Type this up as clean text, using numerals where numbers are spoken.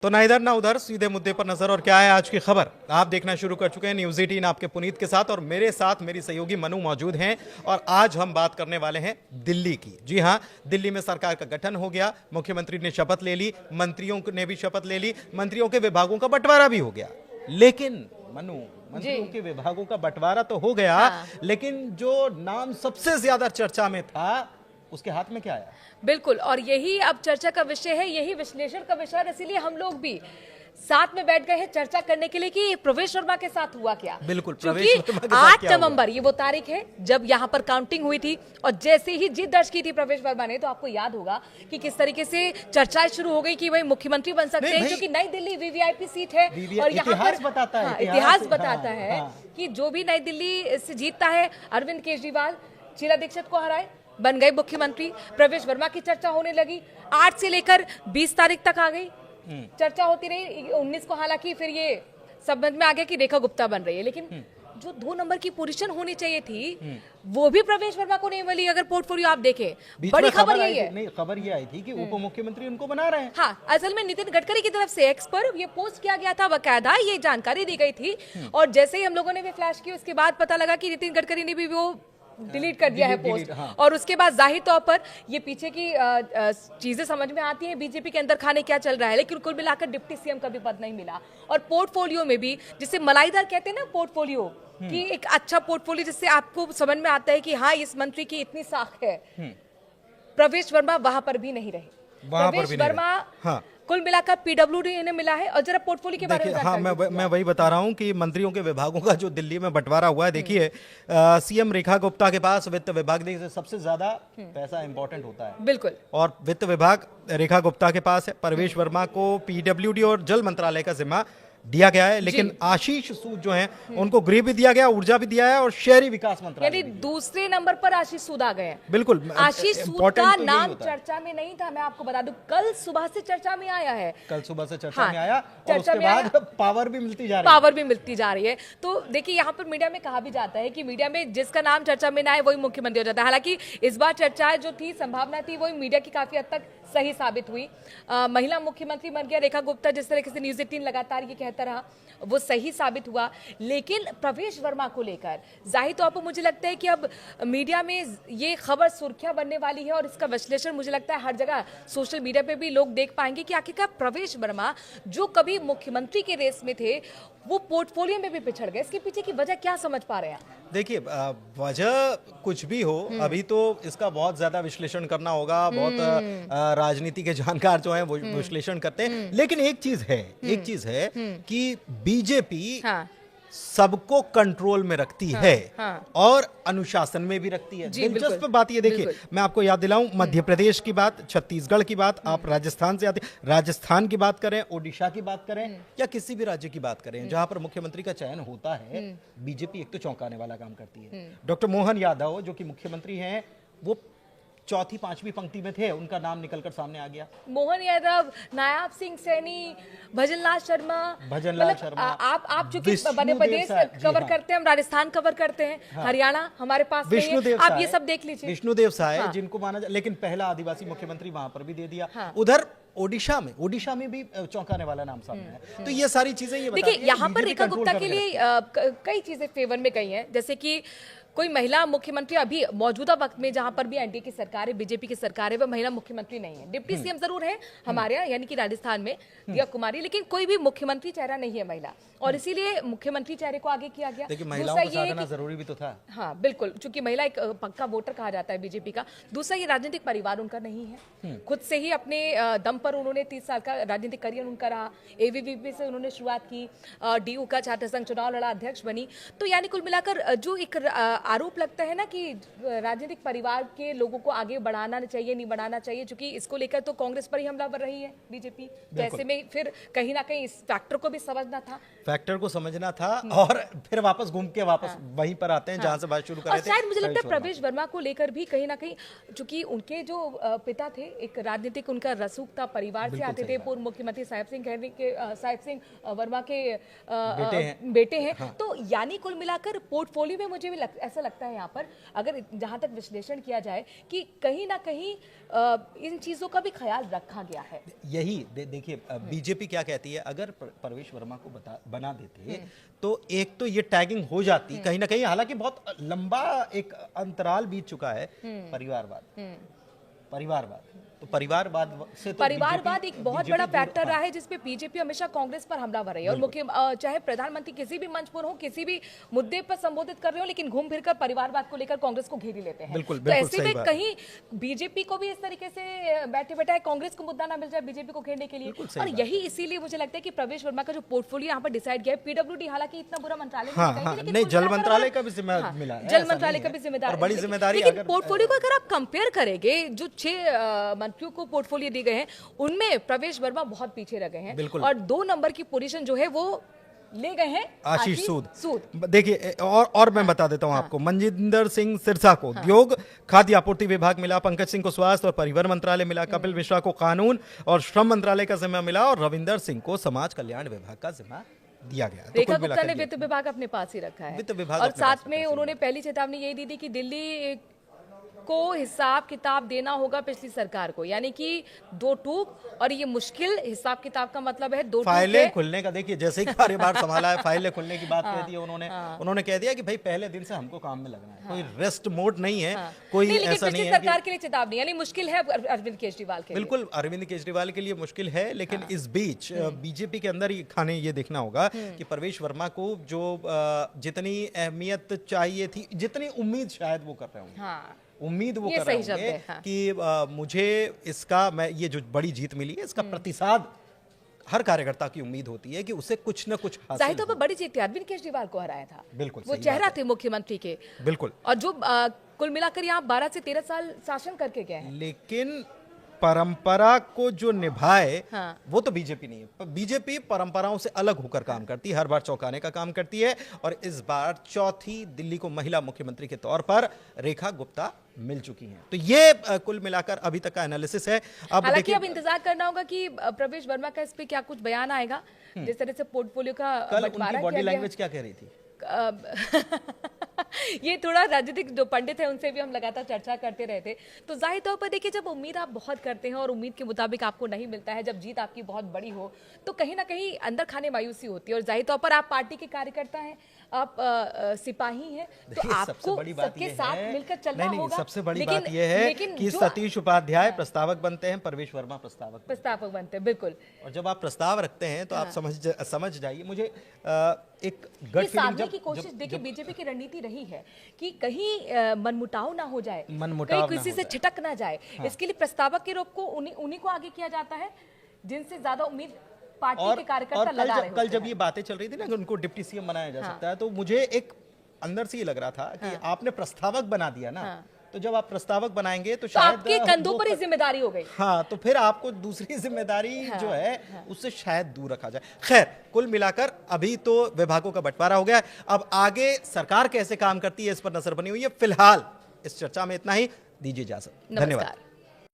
तो ना इधर ना उधर, सीधे मुद्दे पर नजर। और क्या है आज की खबर, आप देखना शुरू कर चुके हैं न्यूज 18 आपके पुनीत के साथ, और मेरे साथ मेरी सहयोगी मनु मौजूद हैं। और आज हम बात करने वाले हैं दिल्ली की। जी हां, दिल्ली में सरकार का गठन हो गया, मुख्यमंत्री ने शपथ ले ली, मंत्रियों ने भी शपथ ले ली, मंत्रियों के विभागों का बंटवारा भी हो गया। लेकिन मनु, मंत्रियों के विभागों का बंटवारा तो हो गया, लेकिन जो नाम सबसे ज्यादा चर्चा में था उसके हाथ में क्या आया? बिल्कुल, और यही अब चर्चा का विषय है, यही विश्लेषण का विषय है। इसीलिए हम लोग भी साथ में बैठ गए हैं चर्चा करने के लिए कि प्रवेश वर्मा के साथ हुआ क्या। बिल्कुल, क्योंकि 8 नवंबर ये वो तारीख है जब यहाँ पर काउंटिंग हुई थी, और जैसे ही जीत दर्ज की थी प्रवेश वर्मा ने, तो आपको याद होगा कि किस तरीके से चर्चाएं शुरू हो गई कि भाई मुख्यमंत्री बन सकते हैं, क्योंकि नई दिल्ली वीवीआईपी सीट है। और यहाँ पर इतिहास बताता है कि जो भी नई दिल्ली से जीतता है, अरविंद केजरीवाल शीला दीक्षित को हराए, बन गए मुख्यमंत्री। प्रवेश वर्मा की चर्चा होने लगी, 8 से लेकर 20 तारीख तक आ गई, चर्चा होती रही। 19 को हालांकि फिर ये समझ में आ गया कि रेखा गुप्ता बन रही है, लेकिन जो 2 नंबर की पोजीशन होनी चाहिए थी वो भी प्रवेश वर्मा को नहीं मिली। अगर पोर्टफोलियो आप देखें, बड़ी खबर यही है। नहीं, खबर ये आई थी कि उप मुख्यमंत्री उनको बना रहे हैं। हाँ, असल में नितिन गडकरी की तरफ से एक्स पर ये पोस्ट किया गया था, बकायदा ये जानकारी दी गई थी। और जैसे ही हम लोगों ने भी फ्लैश की, उसके बाद पता लगा कि नितिन गडकरी ने भी वो डिलीट कर दिया है पोस्ट। हाँ। और उसके बाद जाहिर तौर पर ये पीछे की चीजें समझ में आती हैं, बीजेपी के अंदर खाने क्या चल रहा है। लेकिन कुल मिलाकर डिप्टी सीएम का भी पद नहीं मिला, और पोर्टफोलियो में भी, जिसे मलाईदार कहते हैं ना पोर्टफोलियो, कि एक अच्छा पोर्टफोलियो जिससे आपको समझ में आता है कि हाँ इस मंत्री की इतनी साख है, प्रवेश वर्मा वहां पर भी नहीं रहे। प्रवेश वर्मा हाँ। कुल मिलाकर पीडब्ल्यूडी ने मिला है। और जरा पोर्टफोलियो के बारे में हाँ, मैं वही बता रहा हूँ कि मंत्रियों के विभागों का जो दिल्ली में बंटवारा हुआ है, देखिए सीएम रेखा गुप्ता के पास वित्त विभाग से सबसे ज्यादा पैसा इंपॉर्टेंट होता है। बिल्कुल, और वित्त विभाग रेखा गुप्ता के पास है। प्रवेश वर्मा को पीडब्ल्यूडी और जल मंत्रालय का जिम्मा दिया गया है, लेकिन आशीष सूद जो हैं उनको गृह भी दिया गया, ऊर्जा भी दिया है, और शहरी विकास मंत्रालय, यानी दूसरे नंबर पर आशीष सूद आ गए हैं। बिल्कुल, आशीष सूद का नाम चर्चा में नहीं था, मैं आपको बता दूं, कल सुबह से चर्चा में आया है। कल सुबह से चर्चा में आया, और उसके बाद पावर भी मिलती जा रही है। तो देखिए, यहाँ पर मीडिया में कहा भी जाता है कि मीडिया में जिसका नाम चर्चा में ना आए वही मुख्यमंत्री हो जाता है। हालांकि इस बार चर्चा जो थी, संभावना थी, वही मीडिया की काफी हद तक सही साबित हुई। महिला मुख्यमंत्री बन गया रेखा गुप्ता, जिस तरीके से न्यूज 18 लगातार ये कहता रहा, वो सही साबित हुआ। लेकिन प्रवेश वर्मा को लेकर जाहिर तौर पर मुझे लगता है कि अब मीडिया में ये खबर सुर्खियां बनने वाली है, और इसका विश्लेषण मुझे लगता है हर जगह सोशल मीडिया पे भी लोग देख पाएंगे कि आखिरकार प्रवेश वर्मा जो कभी मुख्यमंत्री के रेस में थे, वो पोर्टफोलियो में भी पिछड़ गए। इसके पीछे की वजह क्या समझ पा रहे हैं? देखिए, वजह कुछ भी हो, अभी तो इसका बहुत ज्यादा विश्लेषण करना होगा। बहुत राजनीति के जानकार जो हैं वो विश्लेषण करते हैं। लेकिन एक चीज है कि बीजेपी सबको कंट्रोल में रखती है, और अनुशासन में भी रखती है। दिलचस्प बात ये देखिए, मैं आपको याद दिलाऊं, मध्य प्रदेश की बात, छत्तीसगढ़ की बात, आप राजस्थान से आते, राजस्थान की बात करें, ओडिशा की बात करें, या किसी भी राज्य की बात करें जहां पर मुख्यमंत्री का चयन होता है, बीजेपी एक तो चौंकाने वाला काम करती है। डॉक्टर मोहन यादव जो कि मुख्यमंत्री हैं, वो चौथी पांचवी पंक्ति में थे, उनका नाम निकलकर सामने आ गया। मोहन यादव, नायाब सिंह सैनी, भजनलाल शर्मा। आप चूंकि मध्य प्रदेश कवर करते हैं, हम राजस्थान कवर करते हैं, हरियाणा हमारे पास नहीं है, आप ये सब देख लीजिए। विष्णुदेव साय जिनको माना जाए, लेकिन पहला आदिवासी मुख्यमंत्री वहां पर भी दे दिया। उधर ओडिशा में भी चौंकाने वाला नाम सामने है। तो ये सारी चीजें ये देखिए, यहाँ पर रेखा गुप्ता के लिए कई चीजें फेवर में गई हैं, जैसे कि कोई महिला मुख्यमंत्री अभी मौजूदा वक्त में, जहां पर भी एनडीए की सरकार है, बीजेपी की सरकार है, वह महिला मुख्यमंत्री नहीं है। डिप्टी सीएम जरूर है हमारे यहाँ, यानी कि राजस्थान में दिया कुमारी, लेकिन कोई भी मुख्यमंत्री चेहरा नहीं है महिला, और इसीलिए मुख्यमंत्री चेहरे को आगे किया गया। महिलाओं को साधना जरूरी भी तो था। हाँ बिल्कुल, चूंकि महिला एक पक्का वोटर कहा जाता है बीजेपी का। दूसरा, ये राजनीतिक परिवार उनका नहीं है, खुद से ही अपने दम पर उन्होंने 30 साल का राजनीतिक करियर उनका रहा। एबीवीपी से उन्होंने शुरुआत की, डीयू का छात्र संघ चुनाव लड़ा, अध्यक्ष बनी। तो यानी कुल मिलाकर जो एक आरोप लगता है ना कि राजनीतिक परिवार के लोगों को आगे बढ़ाना चाहिए, नहीं बढ़ाना चाहिए, क्योंकि इसको लेकर तो कांग्रेस पर ही हमलावर रही है बीजेपी। ऐसे में फिर कहीं ना कहीं इस फैक्टर को भी समझना था, और फिर वापस घूम के वहीं पर आते हैं जहां से बात शुरू कर रहे थे। शायद मुझे लगता है प्रवेश वर्मा को लेकर भी कहीं ना कहीं, चूंकि उनके जो पिता थे, एक राजनीतिक उनका रसूख था, परिवार से आते थे, पूर्व मुख्यमंत्री साहिब सिंह वर्मा के बेटे हैं। तो यानी कुल मिलाकर पोर्टफोलियो में मुझे भी ऐसा लगता है यहाँ पर, अगर जहां तक विश्लेषण किया जाए, कि कहीं ना कहीं इन चीजों का भी ख्याल रखा गया है। यही देखिए, बीजेपी क्या कहती है, अगर प्रवेश वर्मा को बना देते तो एक तो ये टैगिंग हो जाती कहीं ना कहीं, हालांकि बहुत लंबा एक अंतराल बीत चुका है। परिवारवाद तो परिवारवाद से तो परिवारवाद एक बहुत बड़ा फैक्टर रहा है जिसपे बीजेपी हमेशा कांग्रेस पर हमलावर रही है, और चाहे प्रधानमंत्री किसी भी मंच पर हो, किसी भी मुद्दे पर संबोधित कर रहे हो, लेकिन घूम फिरकर परिवारवाद को लेकर कांग्रेस को घेर ही लेते हैं। तो ऐसे में कहीं बीजेपी को भी इस तरीके से बैठे बैठाए कांग्रेस को मुद्दा ना मिल जाए बीजेपी को घेरने के लिए, और यही इसीलिए मुझे लगता है कि प्रवेश वर्मा का जो पोर्टफोलियो यहाँ पर डिसाइड किया है, पीडब्ल्यूडी हालांकि इतना बुरा मंत्रालय नहीं, जल मंत्रालय का भी जिम्मेदार मिला, जल मंत्रालय का भी जिम्मेदार, बड़ी जिम्मेदारी। लेकिन पोर्टफोलियो को अगर आप कंपेयर करेंगे, जो 6 मंत्रियों को पोर्टफोलियो दी गए हैं, उनमें प्रवेश वर्मा बहुत पीछे रह गए हैं, और 2 नंबर की पोजीशन जो है वो ले गए हैं आशीष सूद। देखिए, और मैं बता देता हूं आपको, मनजिंदर सिंह सिरसा को उद्योग खाद्य आपूर्ति विभाग मिला, पंकज सिंह को स्वास्थ्य और परिवहन मंत्रालय मिला, कपिल मिश्रा को कानून और श्रम मंत्रालय का जिम्मा मिला, और रविंदर सिंह को समाज कल्याण विभाग का जिम्मा दिया गया। रेखा गुप्ता ने वित्त विभाग अपने पास ही रखा है, वित्त विभाग, और साथ में उन्होंने पहली चेतावनी यही दी थी कि दिल्ली को हिसाब किताब देना होगा पिछली सरकार को, यानी कि 2 टूक, और ये मुश्किल हिसाब किताब का मतलब है 2 फाइलें खुलने का। देखिए, जैसे ही कार्यभार संभाला है, फाइलें खुलने की बात कह दी है उन्होंने कह दिया कि भाई पहले दिन से हमको काम में लगना है, कोई रेस्ट मोड नहीं है, कोई ऐसा नहीं है। सरकार के लिए चेतावनी, यानी मुश्किल है अरविंद केजरीवाल के लिए। बिल्कुल, अरविंद केजरीवाल के लिए मुश्किल है, लेकिन इस बीच बीजेपी के अंदर ही खाने ये देखना होगा कि प्रवेश वर्मा को जो जितनी अहमियत चाहिए थी, जितनी उम्मीद शायद वो कर रहे होंगे, उम्मीद वो कर रहे होंगे कि मुझे इसका, मैं ये जो बड़ी जीत मिली है इसका प्रतिसाद, हर कार्यकर्ता की उम्मीद होती है कि उसे कुछ न कुछ हासिल। जाहिर तौर पर बड़ी जीत थी, अरविंद केजरीवाल को हराया था, बिल्कुल वो चेहरा थे मुख्यमंत्री के, बिल्कुल, और जो कुल मिलाकर यहाँ 12 से 13 साल शासन करके गए हैं। लेकिन परंपरा को जो निभाए वो तो बीजेपी नहीं है। बीजेपी परंपराओं से अलग होकर काम करती है, हर बार चौंकाने का काम करती है, और इस बार 4थी दिल्ली को महिला मुख्यमंत्री के तौर पर रेखा गुप्ता मिल चुकी हैं। तो ये कुल मिलाकर अभी तक का एनालिसिस है। अब हालांकि अब इंतजार करना होगा कि प्रवेश वर्मा का इस पे क्या कुछ बयान आएगा, जिस तरह से पोर्टफोलियो का उनकी बॉडी लैंग्वेज क्या कह रही थी। ये थोड़ा राजनीतिक जो पंडित है उनसे भी हम लगातार चर्चा करते रहे थे। तो जाहिर तौर पर देखिए, जब उम्मीद आप बहुत करते हैं और उम्मीद के मुताबिक आपको नहीं मिलता है, जब जीत आपकी बहुत बड़ी हो, तो कहीं ना कहीं अंदर खाने मायूसी होती है। और जाहिर तौर पर आप पार्टी के कार्यकर्ता हैं, आप सिपाही हैं, तो आपको सबके साथ मिलकर चलना होगा। सबसे बड़ी बात यह है कि सतीश उपाध्याय प्रस्तावक बनते हैं, प्रवेश वर्मा प्रस्तावक बनते हैं, बिल्कुल। और जब आप प्रस्ताव रखते हैं तो आप समझ जाइए, मुझे एक गट फीलिंग की कोशिश, देखिए बीजेपी की रणनीति रही है कि कहीं मनमुटाव ना हो जाए, कहीं किसी से छिटक ना जाए, इसके लिए प्रस्तावक के रूप को उन्हीं को आगे किया जाता है जिनसे ज्यादा उम्मीद पार्टी के कार्यकर्ता लगा रहे हैं। कल जब ये बातें चल रही थी ना कि उनको डिप्टी सीएम बनाया जा सकता है, तो मुझे एक अंदर से ये लग रहा था कि आपने प्रस्तावक बना दिया ना, तो जब आप प्रस्तावक बनाएंगे तो शायद आपके कंधों पर ही जिम्मेदारी हो गई। हाँ, तो फिर आपको दूसरी जिम्मेदारी जो है उससे शायद दूर रखा जाए। खैर, कुल मिलाकर अभी तो विभागों का बंटवारा हो गया, अब आगे सरकार कैसे काम करती है इस पर नजर बनी हुई है। फिलहाल इस चर्चा में इतना ही, दीजिए इजाजत, धन्यवाद।